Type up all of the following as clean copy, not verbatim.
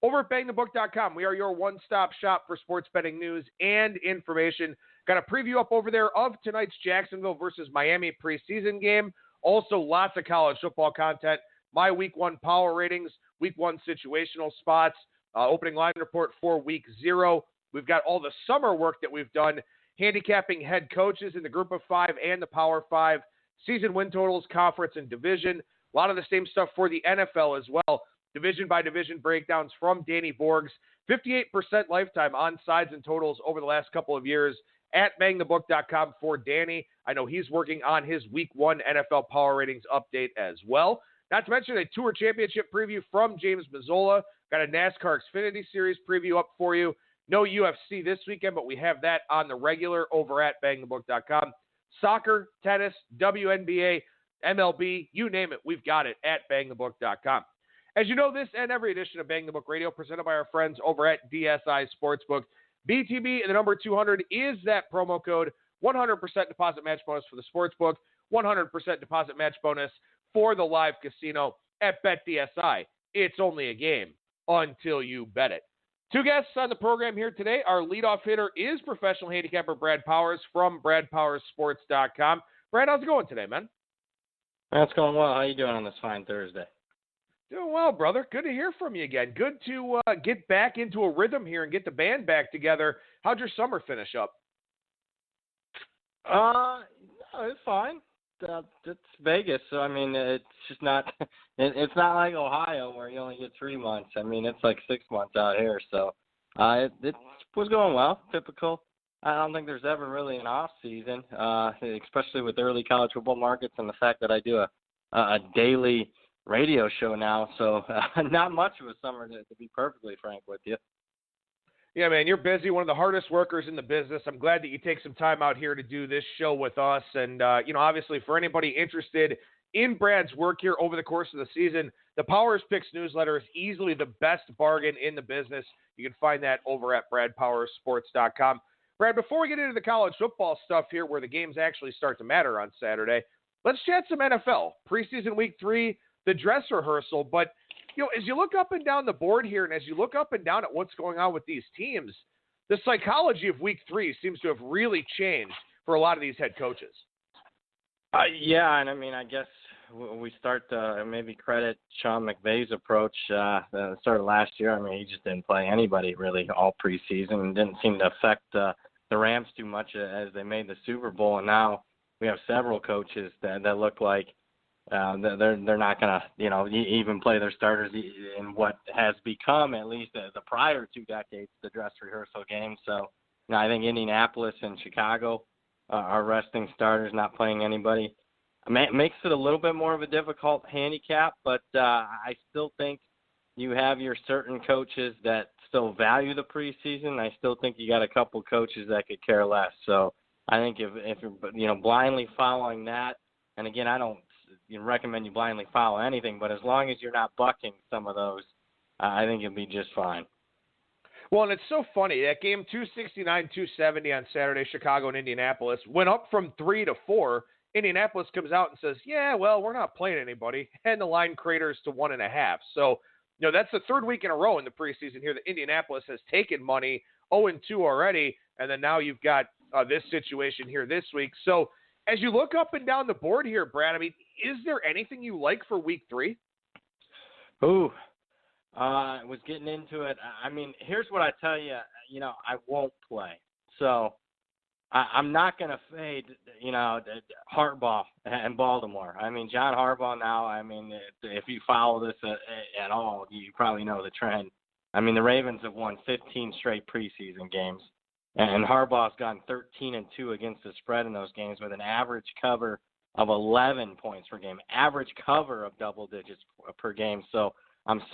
over at BangTheBook.com. We are your one-stop shop for sports betting news and information. Got a preview up over there of tonight's Jacksonville versus Miami preseason game. Also, lots of college football content. My Week 1 power ratings, Week 1 situational spots, opening line report for Week 0. We've got all the summer work that we've done, handicapping head coaches in the Group of 5 and the Power 5, season win totals, conference, and division. A lot of the same stuff for the NFL as well. Division-by-division breakdowns from Danny Borgs. 58% lifetime on sides and totals over the last couple of years at BangTheBook.com for Danny. I know he's working on his Week 1 NFL Power Ratings update as well. Not to mention a Tour Championship preview from James Mazzola. Got a NASCAR Xfinity Series preview up for you. No UFC this weekend, but we have that on the regular over at BangTheBook.com. Soccer, tennis, WNBA, MLB, you name it, we've got it at BangTheBook.com. As you know, this and every edition of Bang the Book Radio presented by our friends over at DSI Sportsbook. BTB and the number 200 is that promo code. 100% deposit match bonus for the Sportsbook. 100% deposit match bonus for the live casino at BetDSI. It's only a game until you bet it. Two guests on the program here today. Our leadoff hitter is professional handicapper Brad Powers from BradPowersSports.com. Brad, how's it going today, man? That's going well. How you doing on this fine Thursday? Doing well, brother. Good to hear from you again. Good to get back into a rhythm here and get the band back together. How'd your summer finish up? It's fine. It's Vegas, so I mean, it's just not. It's not like Ohio where you only get 3 months. I mean, it's like 6 months out here. So it was going well. Typical. I don't think there's ever really an off season, especially with early college football markets and the fact that I do a daily radio show now, so not much of a summer, to be perfectly frank with you. Yeah, man, you're busy, one of the hardest workers in the business. I'm glad that you take some time out here to do this show with us. And, obviously for anybody interested in Brad's work here over the course of the season, the Powers Picks newsletter is easily the best bargain in the business. You can find that over at BradPowersSports.com. Brad, before we get into the college football stuff here where the games actually start to matter on Saturday, let's chat some NFL. Preseason Week 3, the dress rehearsal. But, as you look up and down the board here and as you look up and down at what's going on with these teams, the psychology of Week 3 seems to have really changed for a lot of these head coaches. Yeah, and I mean, I guess we start to maybe credit Sean McVay's approach the start of last year. I mean, he just didn't play anybody really all preseason and didn't seem to affect the Rams too much as they made the Super Bowl. And now we have several coaches that look like they're not going to, even play their starters in what has become, at least the prior 2 decades, the dress rehearsal game. So, I think Indianapolis and Chicago are resting starters, not playing anybody. It makes it a little bit more of a difficult handicap, but I still think you have your certain coaches that still value the preseason. I still think you got a couple coaches that could care less. So I think if you're blindly following that, and again, I don't recommend you blindly follow anything, but as long as you're not bucking some of those, I think you'll be just fine. Well, and it's so funny. That game 269-270 on Saturday, Chicago and Indianapolis, went up from 3 to 4. Indianapolis comes out and says, yeah, well, we're not playing anybody. And the line craters to 1.5. So, that's the third week in a row in the preseason here that Indianapolis has taken money, 0-2 already. And then now you've got this situation here this week. So as you look up and down the board here, Brad, I mean, is there anything you like for Week 3? I was getting into it. I mean, here's what I tell you, I won't play. So I'm not going to fade, Harbaugh and Baltimore. I mean, John Harbaugh now, I mean, if you follow this at all, you probably know the trend. I mean, the Ravens have won 15 straight preseason games, and Harbaugh's gone 13-2 against the spread in those games with an average cover of 11 points per game, average cover of double digits per game. So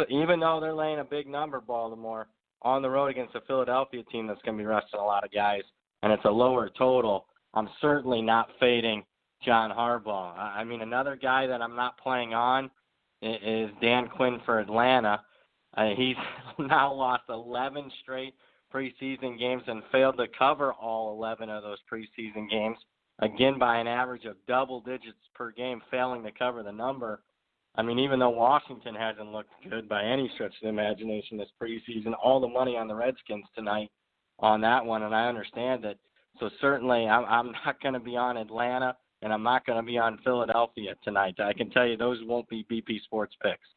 even though they're laying a big number, Baltimore, on the road against a Philadelphia team that's going to be resting a lot of guys, and it's a lower total, I'm certainly not fading John Harbaugh. I mean, another guy that I'm not playing on is Dan Quinn for Atlanta. He's now lost 11 straight preseason games and failed to cover all 11 of those preseason games, again by an average of double digits per game, failing to cover the number. I mean, even though Washington hasn't looked good by any stretch of the imagination this preseason, all the money on the Redskins tonight on that one, and I understand it. So certainly I'm not going to be on Atlanta, and I'm not going to be on Philadelphia tonight. I can tell you those won't be BP Sports picks.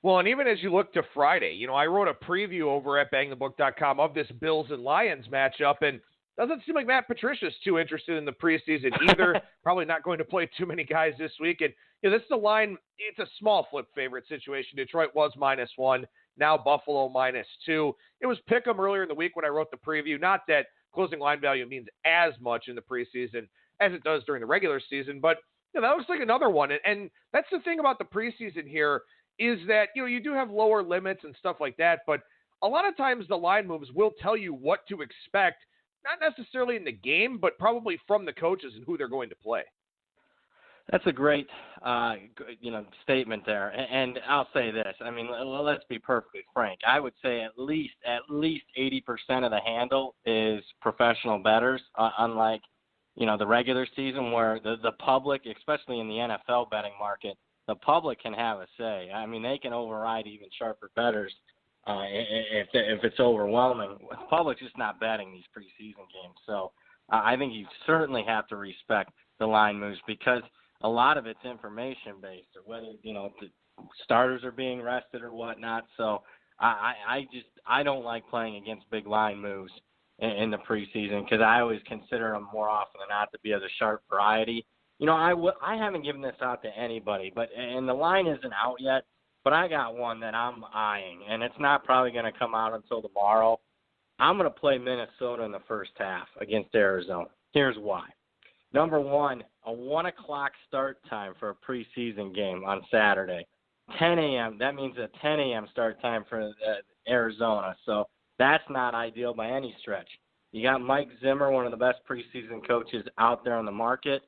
Well, and even as you look to Friday, I wrote a preview over at BangTheBook.com of this Bills and Lions matchup, and doesn't seem like Matt Patricia's too interested in the preseason either. Probably not going to play too many guys this week. And this is a line, it's a small flip favorite situation. Detroit was -1, now Buffalo -2. It was pick 'em earlier in the week when I wrote the preview. Not that closing line value means as much in the preseason as it does during the regular season, but that looks like another one. And that's the thing about the preseason here is that, you do have lower limits and stuff like that, but a lot of times the line moves will tell you what to expect, not necessarily in the game, but probably from the coaches and who they're going to play. That's a great, statement there. And I'll say this. I mean, let's be perfectly frank. I would say at least 80% of the handle is professional bettors, unlike, the regular season where the public, especially in the NFL betting market, the public can have a say. I mean, they can override even sharper bettors if it's overwhelming. The public's just not betting these preseason games. So I think you certainly have to respect the line moves because a lot of it's information-based, or whether, the starters are being rested or whatnot. So I don't like playing against big line moves in the preseason because I always consider them more often than not to be of the sharp variety. I haven't given this out to anybody, and the line isn't out yet, but I got one that I'm eyeing, and it's not probably going to come out until tomorrow. I'm going to play Minnesota in the first half against Arizona. Here's why. Number one, a 1 o'clock start time for a preseason game on Saturday. 10 a.m., that means a 10 a.m. start time for Arizona, so that's not ideal by any stretch. You got Mike Zimmer, one of the best preseason coaches out there on the market,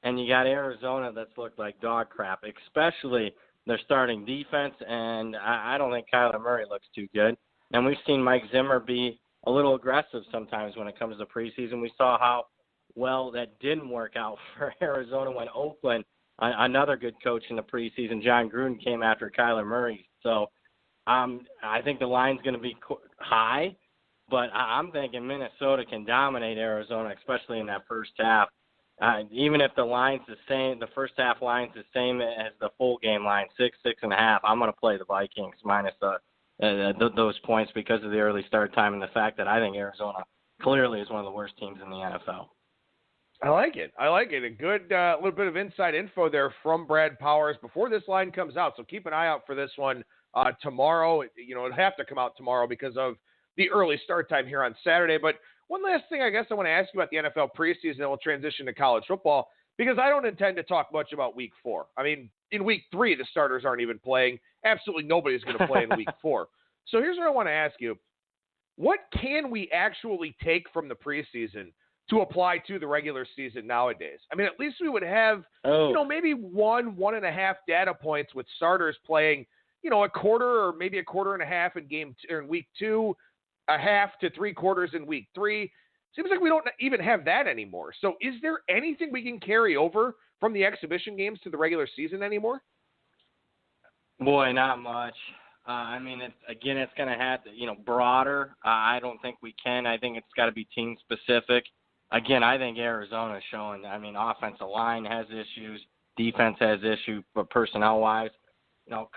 and you got Arizona that's looked like dog crap, especially their starting defense, and I don't think Kyler Murray looks too good. And we've seen Mike Zimmer be a little aggressive sometimes when it comes to preseason. We saw how well that didn't work out for Arizona when Oakland, another good coach in the preseason, John Gruden, came after Kyler Murray. So I think the line's going to be high, but I'm thinking Minnesota can dominate Arizona, especially in that first half. Even if the line's the same, the first half line's the same as the full game line, 6.5, I'm going to play the Vikings minus those points because of the early start time and the fact that I think Arizona clearly is one of the worst teams in the NFL. I like it. A good little bit of inside info there from Brad Powers before this line comes out. So keep an eye out for this one tomorrow. It'll have to come out tomorrow because of the early start time here on Saturday. But one last thing I guess I want to ask you about the NFL preseason, and we'll transition to college football, because I don't intend to talk much about week 4. I mean, in week 3, the starters aren't even playing. Absolutely nobody's going to play in week 4. So here's what I want to ask you. What can we actually take from the preseason to apply to the regular season nowadays? I mean, at least we would have, maybe 1.5 data points with starters playing, a quarter or maybe a quarter and a half in week 2, a half to 3/4 in week 3. Seems like we don't even have that anymore. So is there anything we can carry over from the exhibition games to the regular season anymore? Boy, not much. I mean, it's going to have to, broader. I don't think we can. I think it's got to be team specific. Again, I think Arizona's showing, offensive line has issues, defense has issues, but personnel-wise,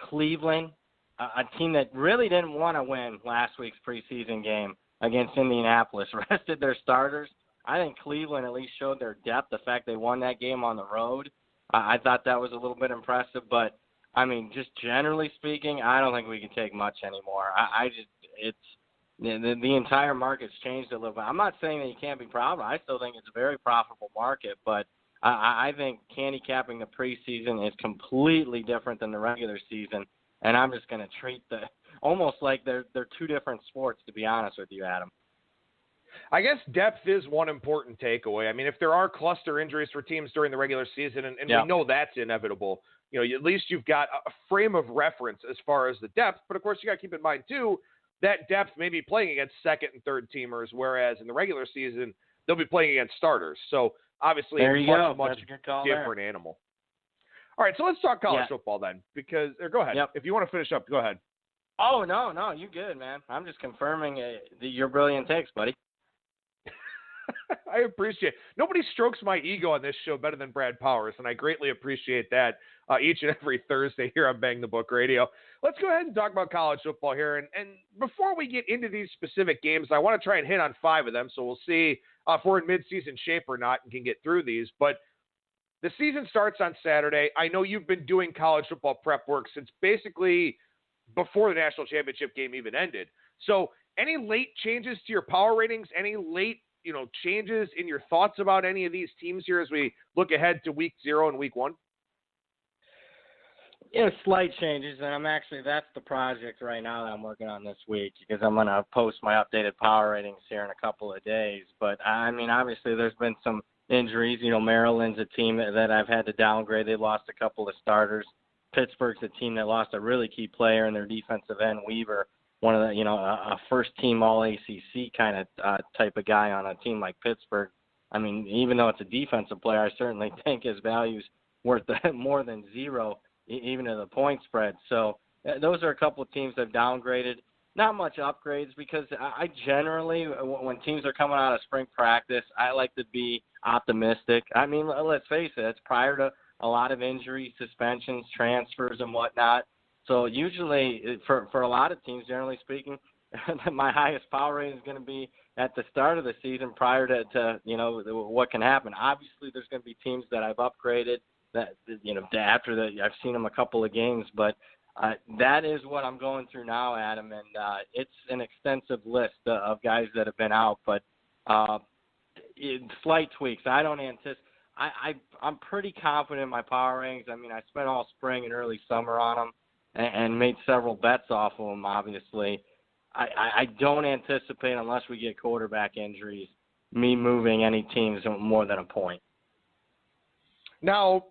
Cleveland, a team that really didn't want to win last week's preseason game against Indianapolis, rested their starters. I think Cleveland at least showed their depth. The fact they won that game on the road, I thought that was a little bit impressive. But, just generally speaking, I don't think we can take much anymore. The entire market's changed a little bit. I'm not saying that you can't be profitable. I still think it's a very profitable market, but I think handicapping the preseason is completely different than the regular season. And I'm just going to treat almost like they're two different sports, to be honest with you, Adam. I guess depth is one important takeaway. I mean, if there are cluster injuries for teams during the regular season, and we know that's inevitable, at least you've got a frame of reference as far as the depth. But, of course, you got to keep in mind, too, that depth may be playing against second and third teamers, whereas in the regular season, they'll be playing against starters. So, obviously, a much different animal. All right, so let's talk college football then, because go ahead. Yep. If you want to finish up, go ahead. Oh, no, you good, man. I'm just confirming your brilliant takes, buddy. I appreciate it. Nobody strokes my ego on this show better than Brad Powers, and I greatly appreciate that each and every Thursday here on Bang the Book Radio. Let's go ahead and talk about college football here. And before we get into these specific games, I want to try and hit on 5 of them, so we'll see if we're in midseason shape or not and can get through these. But the season starts on Saturday. I know you've been doing college football prep work since basically before the national championship game even ended. So any late changes to your power ratings, any late changes in your thoughts about any of these teams here as we look ahead to week 0 and week 1? Slight changes, and that's the project right now that I'm working on this week, because I'm going to post my updated power ratings here in a couple of days. But, I mean, obviously there's been some injuries. Maryland's a team that I've had to downgrade. They lost a couple of starters. Pittsburgh's a team that lost a really key player in their defensive end, Weaver, one of the, a first-team All-ACC kind of type of guy on a team like Pittsburgh. I mean, even though it's a defensive player, I certainly think his value's worth more than 0, even in the point spread. So those are a couple of teams I've downgraded. Not much upgrades, because I generally, when teams are coming out of spring practice, I like to be optimistic. I mean, let's face it, it's prior to a lot of injuries, suspensions, transfers, and whatnot. So usually, for a lot of teams, generally speaking, my highest power rating is going to be at the start of the season prior to what can happen. Obviously, there's going to be teams that I've upgraded that after I've seen them a couple of games, but that is what I'm going through now, Adam, and it's an extensive list of guys that have been out, but slight tweaks. I don't anticipate. I'm pretty confident in my power ratings. I mean, I spent all spring and early summer on them and made several bets off of them, obviously. I don't anticipate, unless we get quarterback injuries, me moving any teams more than a point. Now,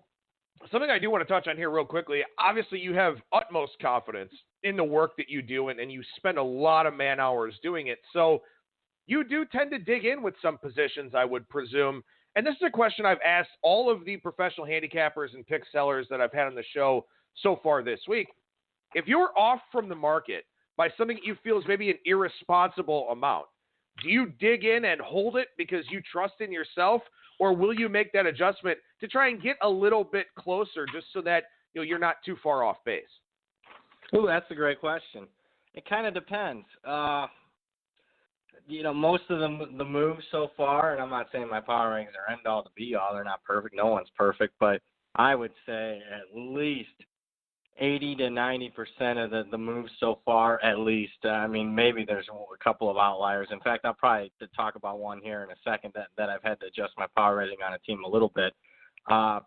something I do want to touch on here real quickly, obviously you have utmost confidence in the work that you do, and you spend a lot of man hours doing it. So you do tend to dig in with some positions, I would presume. And this is a question I've asked all of the professional handicappers and pick sellers that I've had on the show so far this week. If you're off from the market by something you feel is maybe an irresponsible amount, do you dig in and hold it because you trust in yourself, or will you make that adjustment to try and get a little bit closer just so that you're not too far off base? Ooh, that's a great question. It kind of depends. Most of the moves so far, and I'm not saying my power ratings are end all to be all. They're not perfect. No one's perfect, but I would say at least 80 to 90% of the moves so far, at least. I mean, maybe there's a couple of outliers. In fact, I'll probably talk about one here in a second that I've had to adjust my power rating on a team a little bit. I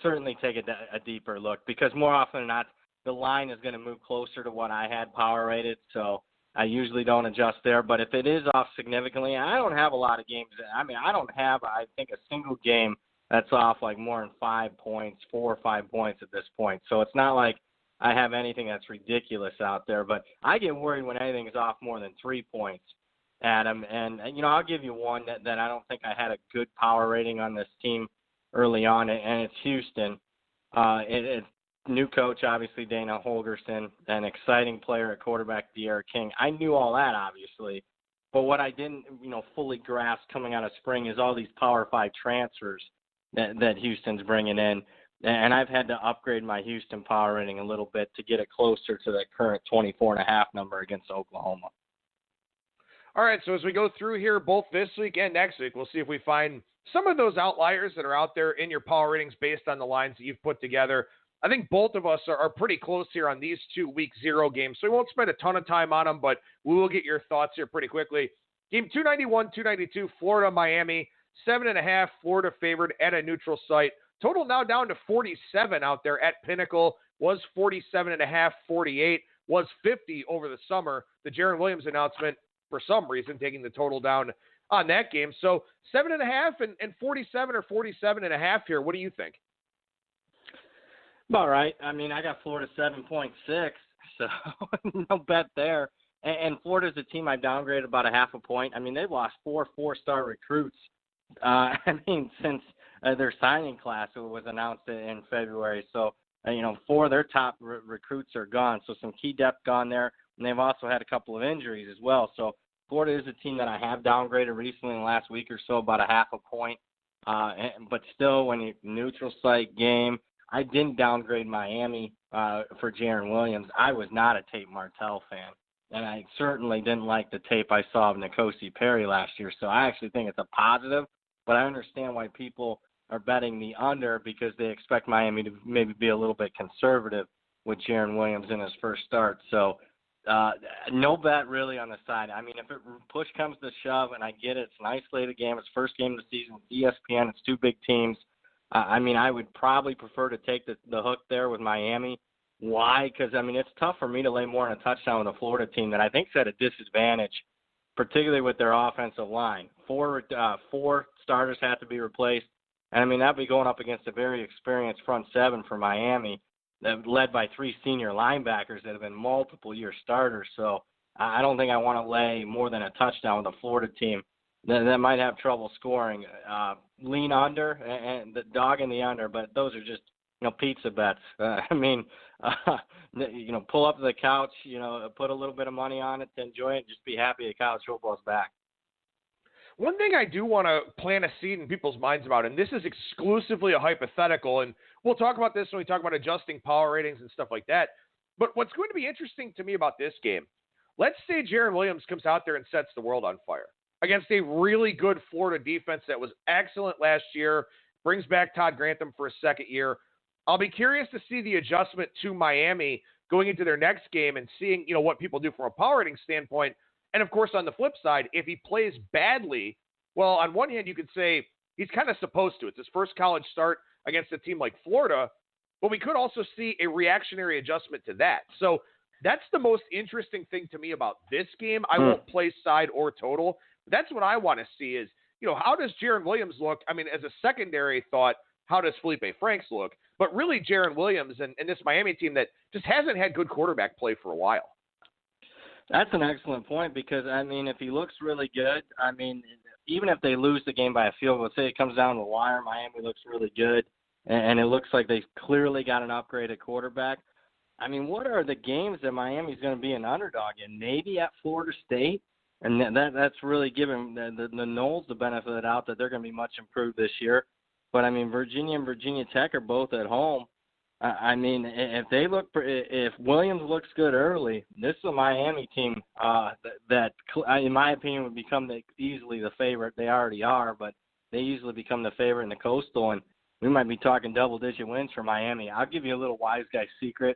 certainly take a deeper look, because more often than not, the line is going to move closer to what I had power rated, so I usually don't adjust there. But if it is off significantly, I don't have a lot of games. I mean, I don't have, I think, a single game that's off like more than 5 points, 4 or 5 points at this point. So it's not like I have anything that's ridiculous out there. But I get worried when anything is off more than 3 points, Adam. And I'll give you one that I don't think I had a good power rating on this team early on, and it's Houston. It's new coach, obviously, Dana Holgorsen, an exciting player at quarterback, De'Ara King. I knew all that, obviously. But what I didn't, fully grasp coming out of spring is all these Power 5 transfers that Houston's bringing in. And I've had to upgrade my Houston power rating a little bit to get it closer to that current 24.5 number against Oklahoma. All right, so as we go through here, both this week and next week, we'll see if we find some of those outliers that are out there in your power ratings based on the lines that you've put together. I think both of us are pretty close here on these 2 week 0 games, so we won't spend a ton of time on them, but we will get your thoughts here pretty quickly. Game 291, 292, Florida, Miami, 7.5, Florida favored at a neutral site. Total now down to 47 out there at Pinnacle. Was 47.5, 48, was 50 over the summer. The Jaron Williams announcement, for some reason, taking the total down on that game. So 7.5 and 47 or 47.5 here. What do you think? All right. I mean, I got Florida 7.6, so no bet there. And Florida's a team I downgraded about a half a point. I mean, they've lost 4 4-star recruits. Since their signing class was announced in February. So, 4 of their top recruits are gone. So some key depth gone there. And they've also had a couple of injuries as well. So Florida is a team that I have downgraded recently in the last week or so, about a half a point. But still, when you neutral site game, I didn't downgrade Miami for Jaron Williams. I was not a Tate Martell fan. And I certainly didn't like the tape I saw of N'Kosi Perry last year. So I actually think it's a positive, but I understand why people are betting the under because they expect Miami to maybe be a little bit conservative with Jaron Williams in his first start. So no bet really on the side. I mean, if push comes to shove, and I get it, it's an isolated game, it's first game of the season, it's ESPN, it's 2 big teams. I would probably prefer to take the hook there with Miami. Why? Because, it's tough for me to lay more on a touchdown with a Florida team that I think is at a disadvantage, particularly with their offensive line. 4 starters have to be replaced. And, that'd be going up against a very experienced front 7 for Miami, led by 3 senior linebackers that have been multiple-year starters. So I don't think I want to lay more than a touchdown with a Florida team that might have trouble scoring. Lean under and the dog in the under, but those are just, pizza bets. Pull up to the couch, put a little bit of money on it to enjoy it and just be happy the college football's back. One thing I do want to plant a seed in people's minds about, and this is exclusively a hypothetical, and we'll talk about this when we talk about adjusting power ratings and stuff like that, but what's going to be interesting to me about this game, let's say Jaron Williams comes out there and sets the world on fire against a really good Florida defense that was excellent last year, brings back Todd Grantham for a second year. I'll be curious to see the adjustment to Miami going into their next game and seeing, what people do from a power rating standpoint. And, of course, on the flip side, if he plays badly, well, on one hand, you could say he's kind of supposed to. It's his first college start against a team like Florida, but we could also see a reactionary adjustment to that. So that's the most interesting thing to me about this game. I won't play side or total. That's what I want to see is, how does Jaron Williams look? As a secondary thought, how does Felipe Franks look? But really Jaron Williams and this Miami team that just hasn't had good quarterback play for a while. That's an excellent point because, if he looks really good, even if they lose the game by a field goal, say it comes down to the wire, Miami looks really good, and it looks like they clearly got an upgraded quarterback. What are the games that Miami's going to be an underdog in? Maybe at Florida State? And that's really giving the Noles the benefit of the doubt that they're going to be much improved this year. But, Virginia and Virginia Tech are both at home. If Williams looks good early, this is a Miami team that, in my opinion, would become easily the favorite. They already are, but they easily become the favorite in the Coastal, and we might be talking double-digit wins for Miami. I'll give you a little wise guy secret.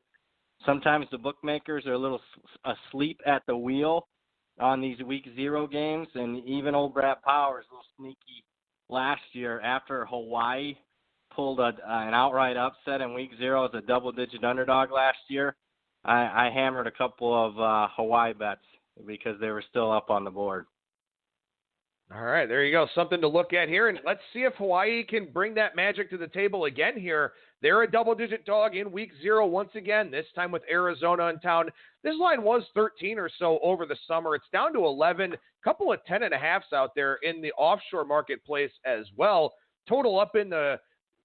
Sometimes the bookmakers are a little asleep at the wheel on these Week 0 games, and even old Brad Powers, a little sneaky last year after Hawaii pulled an outright upset in Week 0 as a double-digit underdog last year. I hammered a couple of Hawaii bets because they were still up on the board. All right, there you go. Something to look at here. And let's see if Hawaii can bring that magic to the table again here. They're a double-digit dog in Week 0 once again, this time with Arizona in town. This line was 13 or so over the summer. It's down to 11, a couple of 10.5s out there in the offshore marketplace as well. Total up in the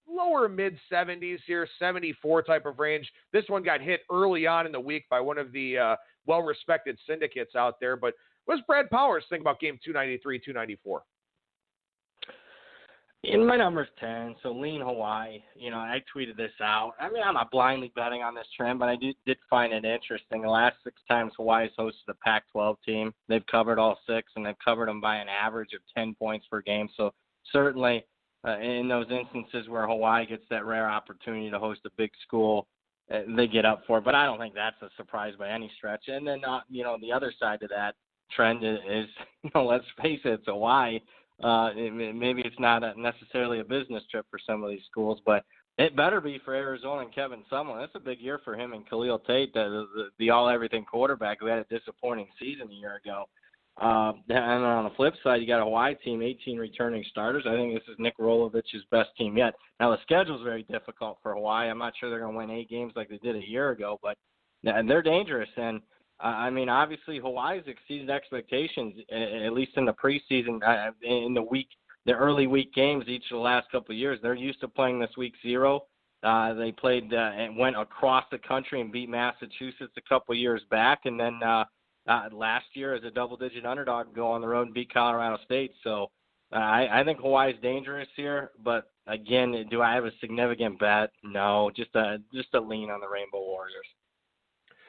lower mid-70s here, 74 type of range. This one got hit early on in the week by one of the well-respected syndicates out there. But what does Brad Powers think about game 293, 294? In my number's 10, so lean Hawaii. I tweeted this out. I'm not blindly betting on this trend, but I did find it interesting. The last 6 times Hawaii's hosted a Pac-12 team, they've covered all 6, and they've covered them by an average of 10 points per game. So certainly in those instances where Hawaii gets that rare opportunity to host a big school, they get up for it. But I don't think that's a surprise by any stretch. And then, the other side of that trend is let's face it, it's Hawaii. Maybe it's not necessarily a business trip for some of these schools, but it better be for Arizona and Kevin Sumlin. That's a big year for him and Khalil Tate, the all-everything quarterback who had a disappointing season a year ago. And on the flip side, you got a Hawaii team, 18 returning starters. I think this is Nick Rolovich's best team yet. Now, the schedule is very difficult for Hawaii. I'm not sure they're going to win 8 games like they did a year ago, but they're dangerous. And, obviously Hawaii's exceeded expectations, at least in the preseason, in the week the early week games each of the last couple of years. They're used to playing this week 0. They played and went across the country and beat Massachusetts a couple of years back, and then last year as a double-digit underdog go on the road and beat Colorado State. So I think Hawaii's dangerous here, but again, do I have a significant bet? No, just a lean on the Rainbow Warriors.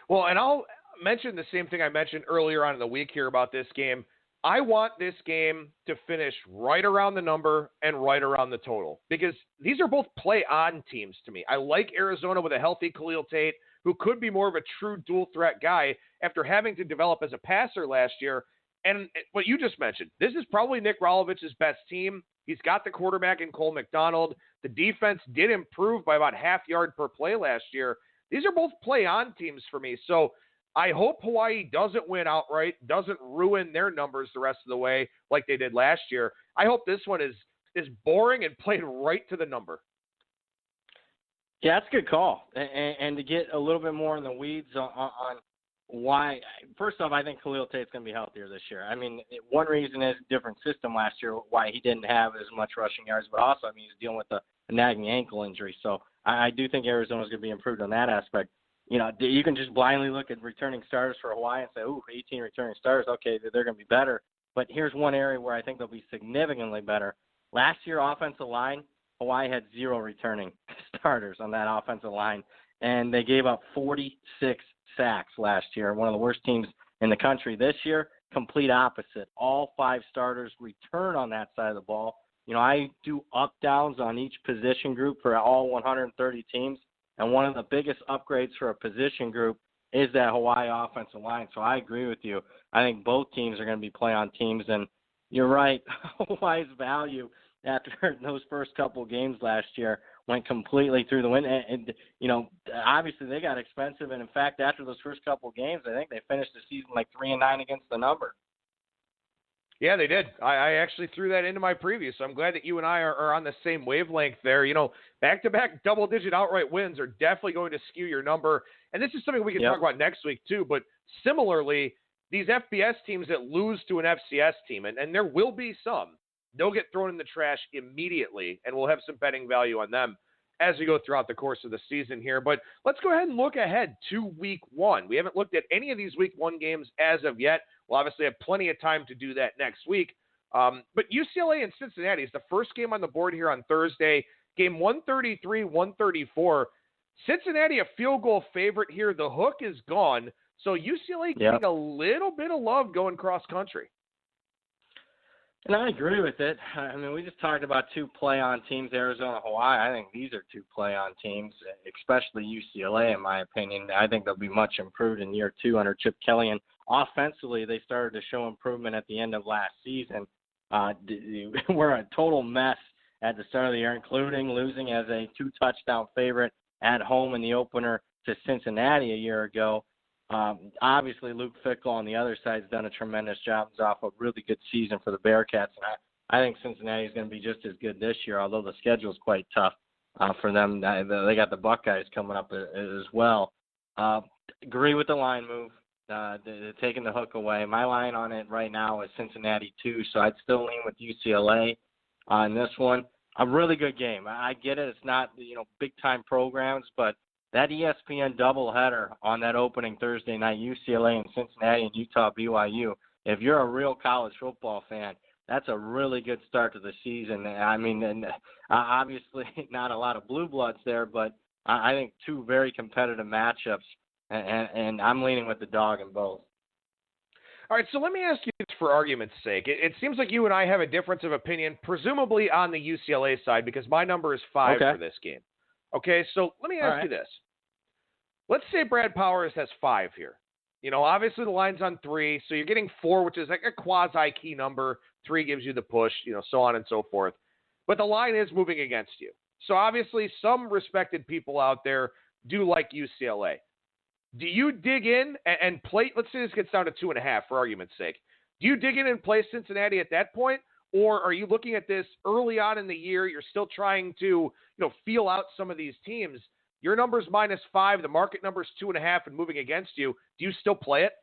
Well, and I'll mention the same thing I mentioned earlier on in the week here about this game. I want this game to finish right around the number and right around the total because these are both play-on teams to me. I like Arizona with a healthy Khalil Tate, who could be more of a true dual-threat guy after having to develop as a passer last year. And what you just mentioned, this is probably Nick Rolovich's best team. He's got the quarterback in Cole McDonald. The defense did improve by about half yard per play last year. These are both play-on teams for me. So I hope Hawaii doesn't win outright, doesn't ruin their numbers the rest of the way like they did last year. I hope this one is boring and played right to the number. Yeah, that's a good call. And to get a little bit more in the weeds on why, first off, I think Khalil Tate's going to be healthier this year. I mean, one reason is a different system last year, why he didn't have as much rushing yards, but also, I mean, he's dealing with a nagging ankle injury. So I do think Arizona's going to be improved on that aspect. You know, you can just blindly look at returning starters for Hawaii and say, ooh, 18 returning starters, okay, they're going to be better. But here's one area where I think they'll be significantly better. Last year, offensive line, Hawaii had 0 returning starters on that offensive line, and they gave up 46 sacks last year, one of the worst teams in the country. This year, complete opposite. All 5 starters return on that side of the ball. You know, I do up-downs on each position group for all 130 teams. And one of the biggest upgrades for a position group is that Hawaii offensive line. So I agree with you. I think both teams are going to be play-on teams. And you're right, Hawaii's value after those first couple games last year went completely through the wind. And, you know, obviously they got expensive. And, in fact, after those first couple games, I think they finished the season like 3-9 against the number. Yeah, they did. I actually threw that into my preview, so I'm glad that you and I are on the same wavelength there. You know, back-to-back double-digit outright wins are definitely going to skew your number. And this is something we can talk about next week too, but similarly, these FBS teams that lose to an FCS team, and there will be some, they'll get thrown in the trash immediately, and we'll have some betting value on them as we go throughout the course of the season here. But let's go ahead and look ahead to week 1. We haven't looked at any of these week 1 games as of yet. We'll obviously have plenty of time to do that next week. But UCLA and Cincinnati is the first game on the board here on Thursday. Game 133, 134. Cincinnati a field goal favorite here. The hook is gone. So UCLA getting a little bit of love going cross country. And I agree with it. I mean, we just talked about 2 play-on teams, Arizona, Hawaii. I think these are 2 play-on teams, especially UCLA, in my opinion. I think they'll be much improved in year 2 under Chip Kelly. And offensively, they started to show improvement at the end of last season. We're a total mess at the start of the year, including losing as a 2-touchdown favorite at home in the opener to Cincinnati a year ago. Obviously, Luke Fickell on the other side has done a tremendous job. He's off a really good season for the Bearcats. And I think Cincinnati is going to be just as good this year, although the schedule is quite tough for them. They got the Buckeyes coming up as well. Agree with the line move. They're taking the hook away. My line on it right now is Cincinnati 2, so I'd still lean with UCLA on this one. A really good game. I get it. It's not, big-time programs, but that ESPN doubleheader on that opening Thursday night, UCLA and Cincinnati and Utah BYU, if you're a real college football fan, that's a really good start to the season. I mean, and obviously not a lot of blue bloods there, but I think 2 very competitive matchups, and I'm leaning with the dog in both. All right, so let me ask you this for argument's sake. It seems like you and I have a difference of opinion, presumably on the UCLA side, because my number is 5 for this game. Okay, so let me ask you this. Let's say Brad Powers has 5 here. Obviously the line's on 3, so you're getting 4, which is like a quasi-key number. 3 gives you the push, so on and so forth. But the line is moving against you. So obviously some respected people out there do like UCLA. Do you dig in and play? Let's say this gets down to 2.5 for argument's sake. Do you dig in and play Cincinnati at that point? Or are you looking at this early on in the year? You're still trying to, feel out some of these teams. Your number's -5. The market number's 2.5 and moving against you. Do you still play it?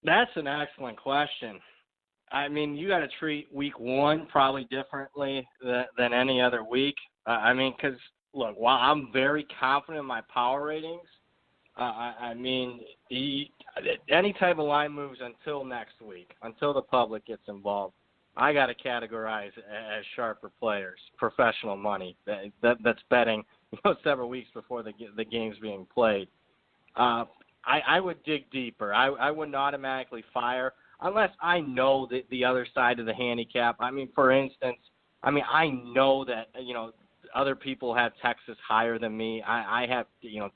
That's an excellent question. I mean, you got to treat week one probably differently than any other week. Because, look, while I'm very confident in my power ratings, any type of line moves until next week, until the public gets involved, I got to categorize as sharper players, professional money that's betting several weeks before the game's being played. I would dig deeper. I wouldn't automatically fire unless I know the other side of the handicap. I mean, for instance, I know that, other people have Texas higher than me. I have,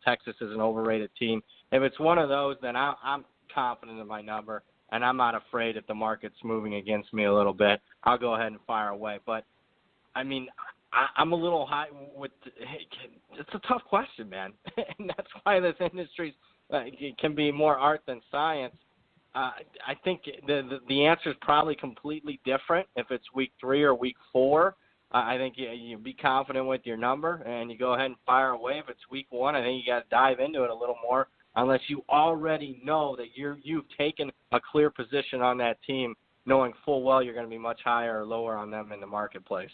Texas is an overrated team. If it's one of those, then I'm confident in my number, and I'm not afraid if the market's moving against me a little bit. I'll go ahead and fire away. But, I'm a little high with – it's a tough question, man. And that's why this industry can be more art than science. I think the answer is probably completely different if it's week 3 or week 4. I think you be confident with your number and you go ahead and fire away. If it's week 1, I think you got to dive into it a little more unless you already know that you've taken a clear position on that team, knowing full well you're going to be much higher or lower on them in the marketplace.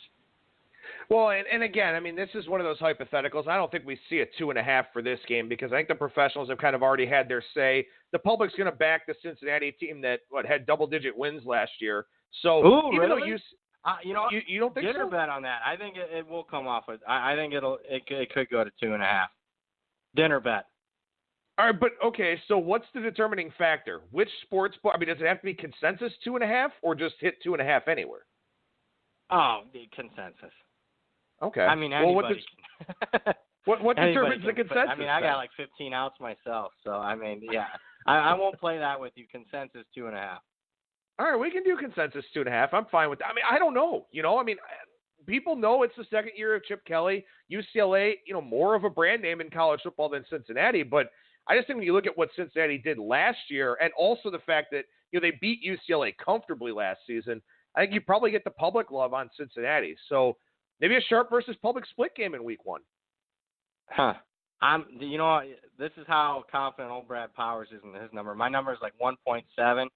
Well, and again, this is one of those hypotheticals. I don't think we see a 2.5 for this game because I think the professionals have kind of already had their say. The public's going to back the Cincinnati team that had double-digit wins last year. So even really? though you don't think dinner so? bet on that. I think it will come off. I think it could go to 2.5. Dinner bet. All right, but okay. So what's the determining factor? Which sports book? Does it have to be consensus 2.5 or just hit 2.5 anywhere? Oh, the consensus. Okay. Anybody. What determines the consensus? I got like 15 outs myself, so yeah. I won't play that with you. Consensus 2.5. All right, we can do consensus 2.5. I'm fine with that. I don't know. People know it's the second year of Chip Kelly. UCLA, more of a brand name in college football than Cincinnati. But I just think when you look at what Cincinnati did last year, and also the fact that they beat UCLA comfortably last season, I think you probably get the public love on Cincinnati. So maybe a sharp versus public split game in week 1. Huh. This is how confident old Brad Powers is in his number. My number is like 1.7.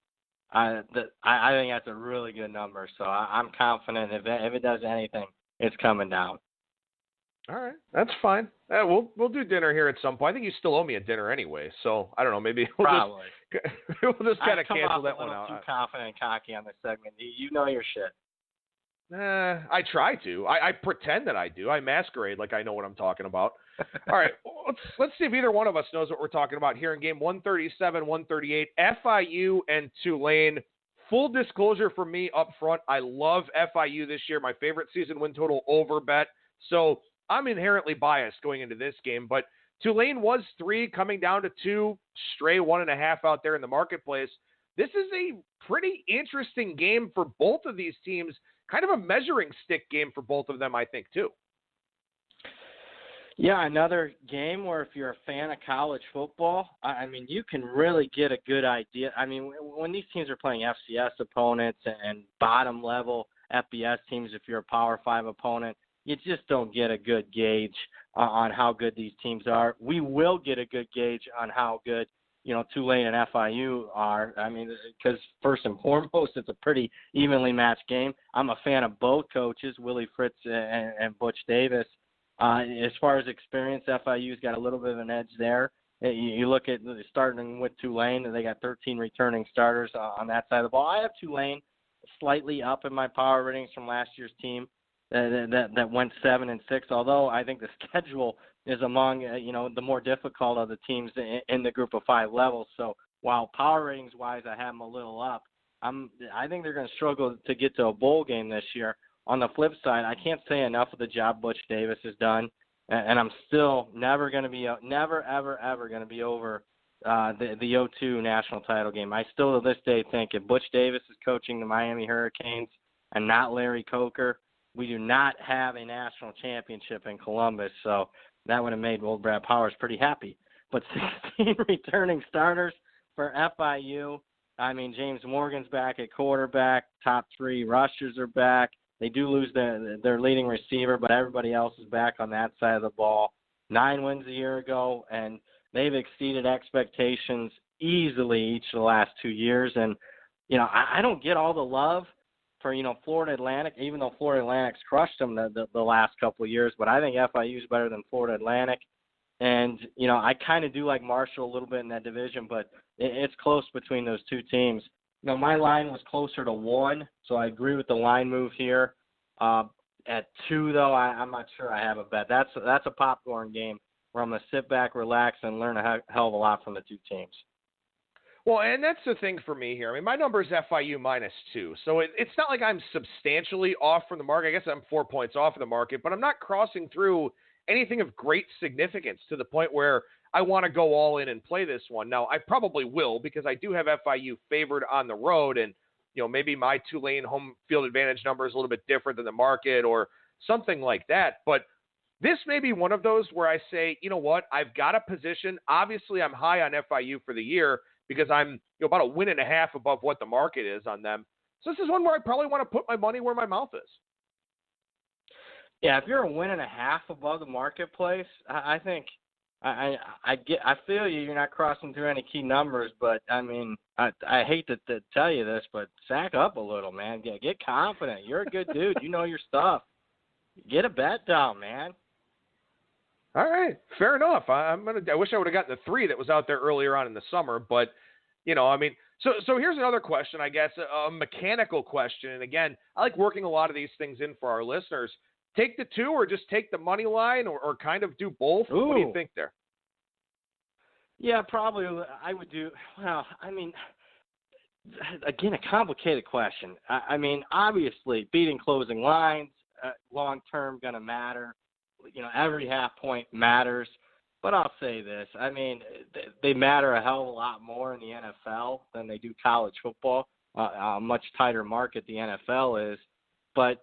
I think that's a really good number. So I'm confident if it does anything, it's coming down. All right, that's fine. We'll do dinner here at some point. I think you still owe me a dinner anyway, so I don't know. Maybe we'll just kind of cancel that one out. Too confident and cocky on this segment. You know your shit. I try to. I pretend that I do. I masquerade like I know what I'm talking about. All right, let's see if either one of us knows what we're talking about here in game 137, 138, FIU and Tulane. Full disclosure for me up front, I love FIU this year. My favorite season win total over bet. So I'm inherently biased going into this game, but Tulane was 3, coming down to 2, stray 1.5 out there in the marketplace. This is a pretty interesting game for both of these teams, kind of a measuring stick game for both of them, I think, too. Yeah, another game where if you're a fan of college football, you can really get a good idea. When these teams are playing FCS opponents and bottom-level FBS teams, if you're a Power 5 opponent, you just don't get a good gauge on how good these teams are. We will get a good gauge on how good, Tulane and FIU are. Because first and foremost, it's a pretty evenly matched game. I'm a fan of both coaches, Willie Fritz and Butch Davis. As far as experience, FIU's got a little bit of an edge there. You look at starting with Tulane, and they got 13 returning starters on that side of the ball. I have Tulane slightly up in my power ratings from last year's team that went 7-6. Although I think the schedule is among the more difficult of the teams in the group of 5 levels. So while power ratings wise I have them a little up, I think they're going to struggle to get to a bowl game this year. On the flip side, I can't say enough of the job Butch Davis has done, and I'm still never ever going to be over the 0-2 national title game. I still to this day think if Butch Davis is coaching the Miami Hurricanes and not Larry Coker, we do not have a national championship in Columbus. So that would have made old Brad Powers pretty happy. But 16 returning starters for FIU. James Morgan's back at quarterback. Top 3 rushers are back. They do lose their leading receiver, but everybody else is back on that side of the ball. 9 wins a year ago, and they've exceeded expectations easily each of the last 2 years. And I don't get all the love for, Florida Atlantic, even though Florida Atlantic's crushed them the last couple of years. But I think FIU is better than Florida Atlantic. And, I kind of do like Marshall a little bit in that division, but it's close between those two teams. My line was closer to 1, so I agree with the line move here. At 2, though, I'm not sure I have a bet. That's a popcorn game where I'm going to sit back, relax, and learn a hell of a lot from the two teams. Well, and that's the thing for me here. I mean, my number is FIU -2, so it's not like I'm substantially off from the market. I guess I'm 4 points off of the market, but I'm not crossing through anything of great significance to the point where I want to go all in and play this one. Now, I probably will because I do have FIU favored on the road, and maybe my Tulane home field advantage number is a little bit different than the market or something like that. But this may be one of those where I say, you know what, I've got a position. Obviously, I'm high on FIU for the year because I'm about 1.5 wins above what the market is on them. So this is one where I probably want to put my money where my mouth is. Yeah, if you're 1.5 wins above the marketplace, I think I feel you. You're not crossing through any key numbers, but I mean, I hate to tell you this, but sack up a little, man. Get confident. You're a good dude. You know your stuff. Get a bet down, man. All right, fair enough. I wish I would have gotten the 3 that was out there earlier on in the summer, but so here's another question, I guess, a mechanical question. And again, I like working a lot of these things in for our listeners. Take the 2 or just take the money line or kind of do both? Ooh. What do you think there? Yeah, probably I would do. Well, I mean, again, a complicated question. I mean, obviously, beating closing lines long-term going to matter. Every half point matters. But I'll say this. I mean, they matter a hell of a lot more in the NFL than they do college football. A much tighter market the NFL is. But,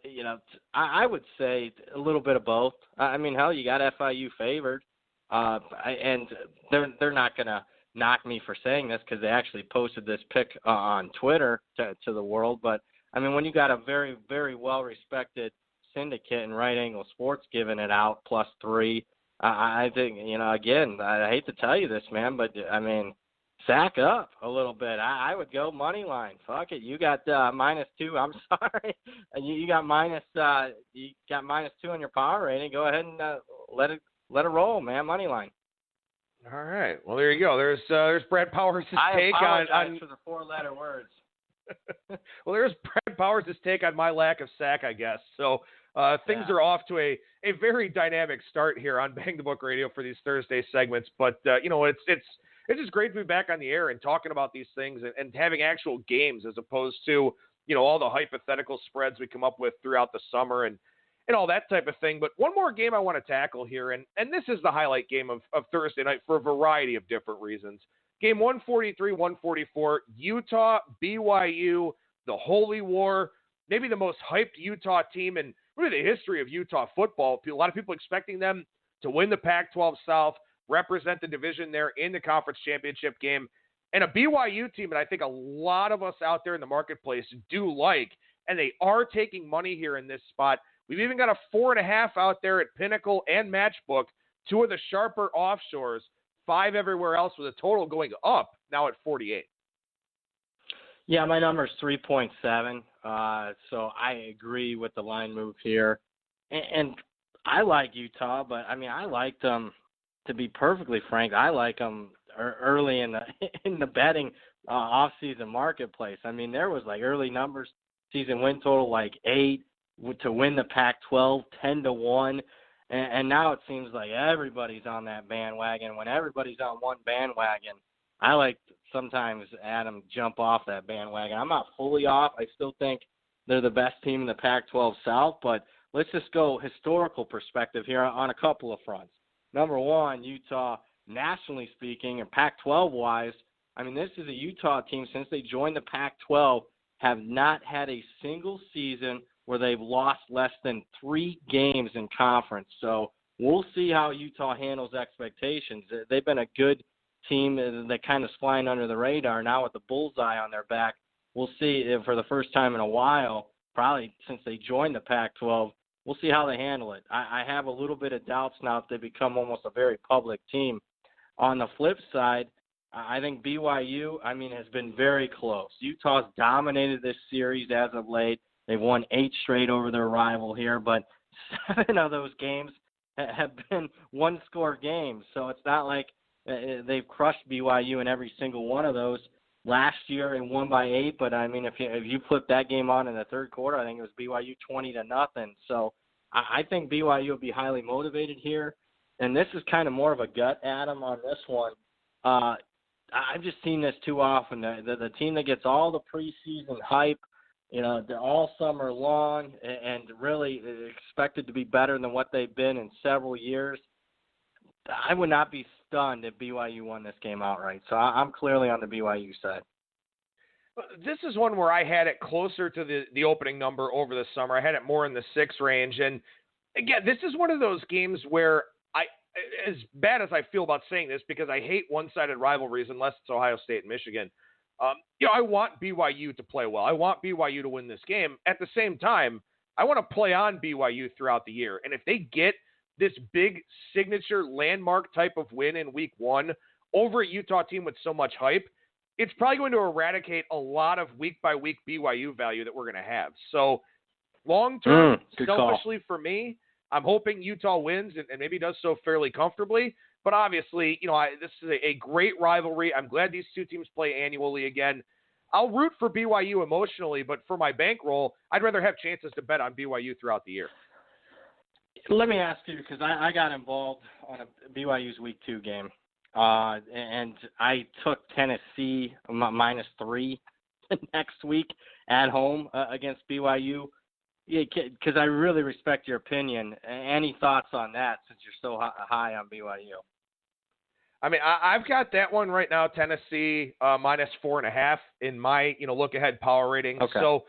I would say a little bit of both. I mean, hell, you got FIU favored. And they're not going to knock me for saying this because they actually posted this pick on Twitter to the world. But, I mean, when you got a very, very well-respected syndicate in Right Angle Sports giving it out +3, I think, again, I hate to tell you this, man, but, I mean, sack up a little bit. I would go money line. Fuck it. You got -2. I'm sorry. You got -2 on your power rating. Go ahead and let it roll, man. Money line. All right. Well, there you go. There's Brad Powers' take on for the 4-letter words. Well, there's Brad Powers' take on my lack of sack, I guess. So things are off to a very dynamic start here on Bang the Book Radio for these Thursday segments. But it's just great to be back on the air and talking about these things and having actual games as opposed to all the hypothetical spreads we come up with throughout the summer and all that type of thing. But one more game I want to tackle here, and this is the highlight game of Thursday night for a variety of different reasons. Game 143-144, Utah, BYU, the Holy War, maybe the most hyped Utah team in really the history of Utah football. A lot of people expecting them to win the Pac-12 South, represent the division there in the conference championship game, and a BYU team that I think a lot of us out there in the marketplace do like, and they are taking money here in this spot. We've even got a 4.5 out there at Pinnacle and Matchbook, 2 of the sharper offshores, 5 everywhere else with a total going up now at 48. Yeah, my number is 3.7, so I agree with the line move here. And I like Utah, but, I mean, I liked them, to be perfectly frank, I like them early in the betting off-season marketplace. I mean, there was, early numbers, season win total 8, to win the Pac-12, 10-1. And now it seems like everybody's on that bandwagon. When everybody's on one bandwagon, I like sometimes, Adam, jump off that bandwagon. I'm not fully off. I still think they're the best team in the Pac-12 South, but let's just go historical perspective here on a couple of fronts. Number one, Utah, nationally speaking, and Pac-12-wise, I mean, this is a Utah team, since they joined the Pac-12, have not had a single season where they've lost less than 3 games in conference. So we'll see how Utah handles expectations. They've been a good team that kind of flying under the radar now with the bullseye on their back. We'll see if for the first time in a while, probably since they joined the Pac-12, we'll see how they handle it. I have a little bit of doubts now if they become almost a very public team. On the flip side, I think BYU, has been very close. Utah's dominated this series as of late. They've won 8 straight over their rival here, but 7 of those games have been one-score games. So it's not like they've crushed BYU in every single one of those. Last year and won by 8, but if you flip that game on in the third quarter, I think it was BYU 20-0. So I think BYU will be highly motivated here. And this is kind of more of a gut, Adam, on this one. I've just seen this too often. The team that gets all the preseason hype, all summer long, and really expected to be better than what they've been in several years. I would not be stunned if BYU won this game outright. So I'm clearly on the BYU side. This is one where I had it closer to the opening number over the summer. I had it more in the 6 range. And again, this is one of those games where as bad as I feel about saying this, because I hate one-sided rivalries unless it's Ohio State and Michigan, I want BYU to play well. I want BYU to win this game. At the same time, I want to play on BYU throughout the year. And if they get this big signature landmark type of win in week 1 over a Utah team with so much hype, it's probably going to eradicate a lot of week-by-week BYU value that we're going to have. So long-term, selfishly for me, I'm hoping Utah wins and maybe does so fairly comfortably. But obviously, this is a great rivalry. I'm glad these two teams play annually again. I'll root for BYU emotionally, but for my bankroll, I'd rather have chances to bet on BYU throughout the year. Let me ask you, because I got involved on a BYU's Week 2 game, and I took Tennessee -3 next week at home against BYU. Yeah, because I really respect your opinion. Any thoughts on that since you're so high on BYU? I've got that one right now, Tennessee -4.5 in my look-ahead power rating. Okay. So,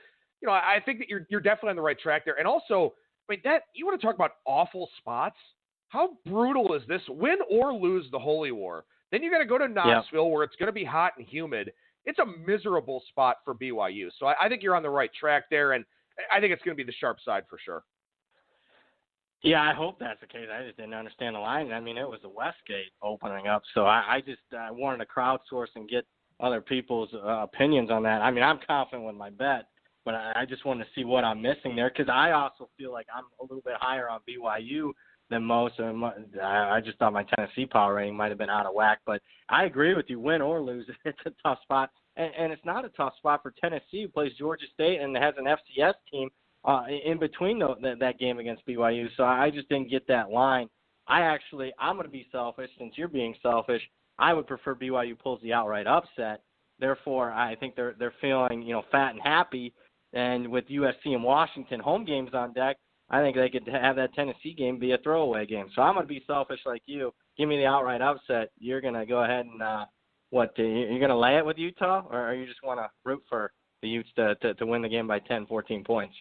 I think that you're definitely on the right track there. And also, that you want to talk about awful spots? How brutal is this? Win or lose the Holy War. Then you got to go to Knoxville where it's going to be hot and humid. It's a miserable spot for BYU. So I think you're on the right track there, and I think it's going to be the sharp side for sure. Yeah, I hope that's the case. I just didn't understand the line. It was the Westgate opening up, so I wanted to crowdsource and get other people's opinions on that. I'm confident with my bet, but I just wanted to see what I'm missing there because I also feel like I'm a little bit higher on BYU than most. I just thought my Tennessee power rating might have been out of whack, but I agree with you. Win or lose, it's a tough spot. And it's not a tough spot for Tennessee, who plays Georgia State and has an FCS team in between that game against BYU. So I just didn't get that line. I'm going to be selfish since you're being selfish. I would prefer BYU pulls the outright upset. Therefore, I think they're feeling fat and happy. And with USC and Washington home games on deck, I think they could have that Tennessee game be a throwaway game. So I'm going to be selfish like you. Give me the outright upset. You're going to go ahead and you're going to lay it with Utah, or you just want to root for the Utes to win the game by 10, 14 points?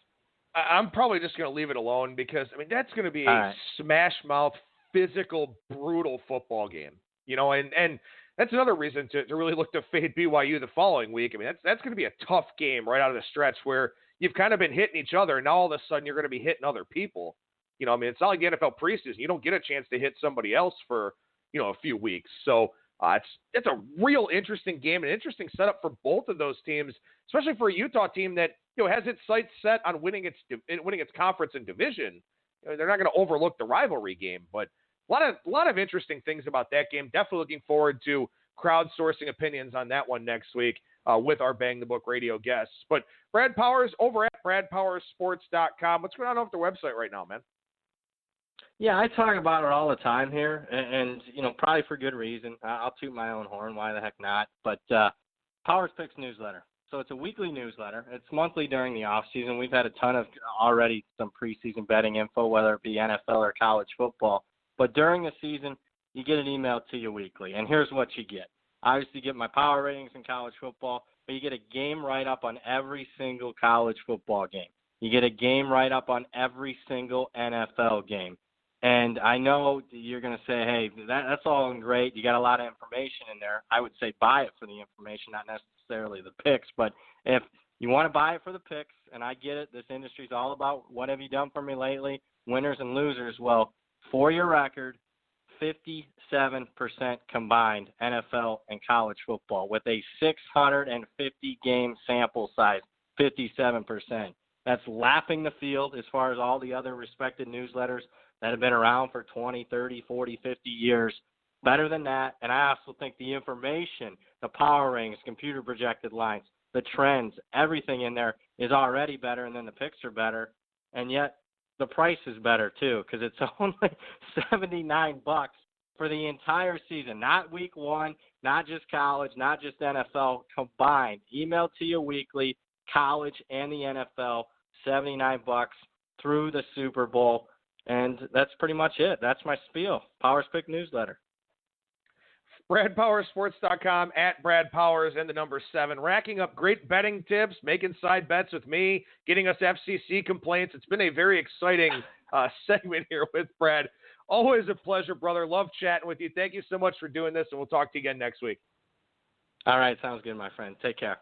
I'm probably just going to leave it alone because, that's going to be a smash-mouth, physical, brutal football game. And that's another reason to really look to fade BYU the following week. That's going to be a tough game right out of the stretch where you've kind of been hitting each other, and now all of a sudden you're going to be hitting other people. It's not like the NFL preseason. You don't get a chance to hit somebody else for, a few weeks. So it's a real interesting game, an interesting setup for both of those teams, especially for a Utah team that has its sights set on winning its conference and division. They're not going to overlook the rivalry game, but a lot of interesting things about that game. Definitely looking forward to crowdsourcing opinions on that one next week with our Bang the Book Radio guests. But Brad Powers over at BradPowersSports.com. What's going on over the website right now, man? Yeah, I talk about it all the time here, and probably for good reason. I'll toot my own horn. Why the heck not? But Powers Picks newsletter. So it's a weekly newsletter. It's monthly during the off season. We've had a ton of some preseason betting info, whether it be NFL or college football. But during the season, you get an email to you weekly, and here's what you get. Obviously, you get my power ratings in college football, but you get a game write-up on every single college football game. You get a game write-up on every single NFL game. And I know you're going to say, hey, that's all great. You got a lot of information in there. I would say buy it for the information, not necessarily the picks. But if you want to buy it for the picks, and I get it, this industry is all about what have you done for me lately, winners and losers. Well, for your record, 57% combined, NFL and college football, with a 650-game sample size, 57%. That's lapping the field as far as all the other respected newsletters that have been around for 20, 30, 40, 50 years. Better than that, and I also think the information, the power rings, computer projected lines, the trends, everything in there is already better, and then the picks are better, and yet the price is better too, because it's only $79 for the entire season, not week one, not just college, not just NFL, combined. Emailed to you weekly, college and the NFL, $79 through the Super Bowl, and that's pretty much it. That's my spiel. Powers Pick newsletter. BradPowersSports.com, at Brad Powers and the number 7. Racking up great betting tips, making side bets with me, getting us FCC complaints. It's been a very exciting segment here with Brad. Always a pleasure, brother. Love chatting with you. Thank you so much for doing this, and we'll talk to you again next week. All right. Sounds good, my friend. Take care.